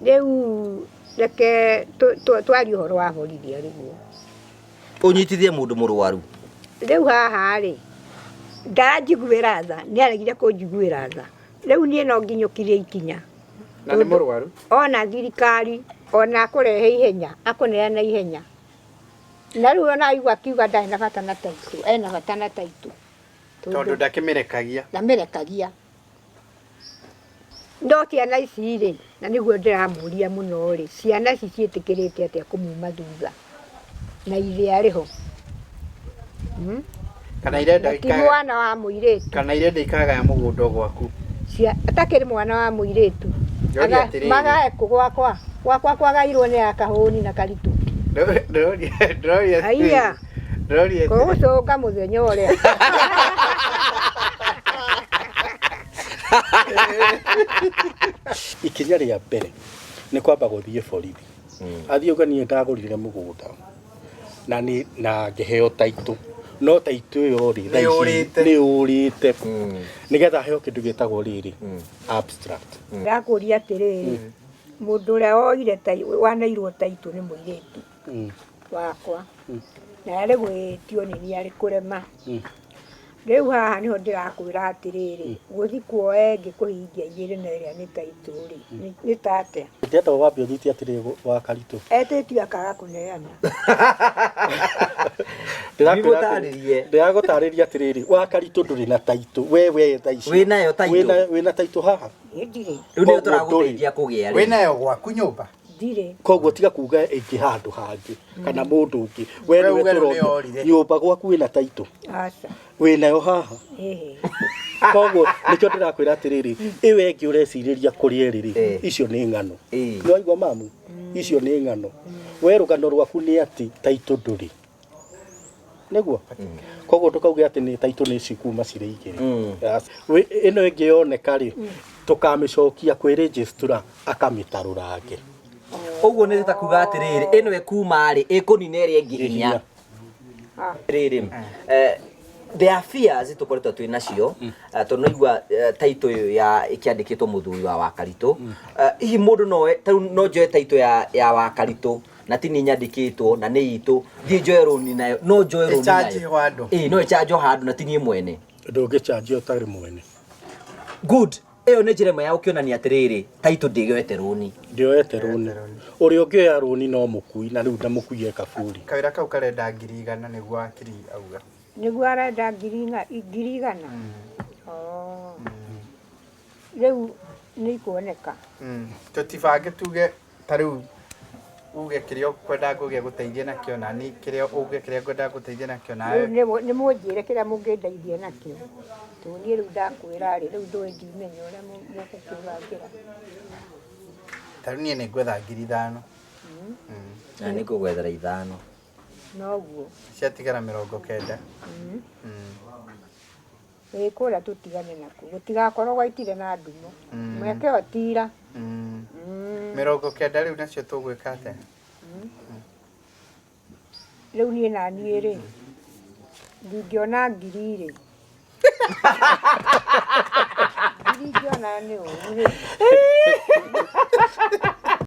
Riu reke twari uhoro wa borithi riguo unyitithie mundu murwaru riu haha ri ndanjiguira tha ni aregire kunjiguira tha riu nie no nginyukirie ikinya na ni murwaru ona thirikari ona kurehe ihenya akuneana ihenya na riu ona igua kiuga ndai na bata na taitu ena bata na taitu tondu ndakimerekagia ndamerekagia ndo ciana ici ri na niguo ndiramuria muno ri ciana ici cietikirite atia kumuma thutha na ile ariho kana irenda ikaga mwana wa muiretu kana irenda ikaga ya mugundo gwaku atakiri mwana wa muiretu magae kugwakwa kwagairwo ni akahuni na karitu ndoria aiya ndoria kugucoka muthenya uria ikinya ria mbere ni kwamba guthie borithi athie uganie ndagurire mugunda na ni na ngeheo taitu no taitu yo ri ni urite nigetha heo kindu gitagwo riri abstract ndakuria atiriri mundu uria oire wanairwo taitu ni muiretu wakwa na ari gwitio ni ni ari kurema riu haha niho ndirakwira atiriri guthi kuoe ngikuhingia igiri na iria ni taitu ri ni tate ndeta wambe uthiti atiriri Wakaritu etitio akaga kuneana ndagutariria atiriri Wakaritu nduri na taitu we taici winayo taitu wina taitu haha ndire riu ni turaguteithia kugia ri winayo gwaku nyumba ndire koguo tiga kuga ingi handu hangi kana mundu ungi we ni weturoria nyumba gwaku wina taitu asa winayo haha koguo nikyo ndirakwira atiriri iwe ngi ureciriria kuria riri icio ni ngano no igwa mamu icio ni ngano we rugano rwaku ni ati taitu nduri niguo koguo tukauge ati ni taitu ni cikuma cire igiri ino ingi yoneka ri tukamicokia kwi registra akamitarurange uguo ni takuga atiriri ino ekuma ri ikunina iri ngihinya riri there are fears tukoretwo twi nacio tondu igua taito ya ikiandikitwo muthuri wa Wakaritu hihi mundu no njoe taito ya Wakaritu na tini nyandikitwo na ni itu thie njoe roni nayo no njoe roni nayo no ichanjo handu na tini mwene ndungichanjo tari mwene good eyo ni njira ya ukionania atiriri taito ndigioete roni ndioete roni uri ungioya roni no mukui na riu ndamukui kaburi kawira kau karenda 100 niguo Wakili auga niguo arenda 100 riu ni kuoneka tutibange tuge tariu uge kirio kwenda ngugia guteithia nakio na ni kirio uge kiria kwenda guteithia nakio nawe ni munjire kiria mungindeithia nakio tunie riu ndakwira ri riu ndui ndimenya uria mukukibangira tariu nie ni gwetha 5,000 na ni kugwethera 5 noguo ciatigara 90 kuria tutigane naku gutigakorwo gwaitire na ndumo mweke otira 90 riu nacio tugwika atia riu nie na nie ri ndingiona 1,000 ri ndingiona ni uri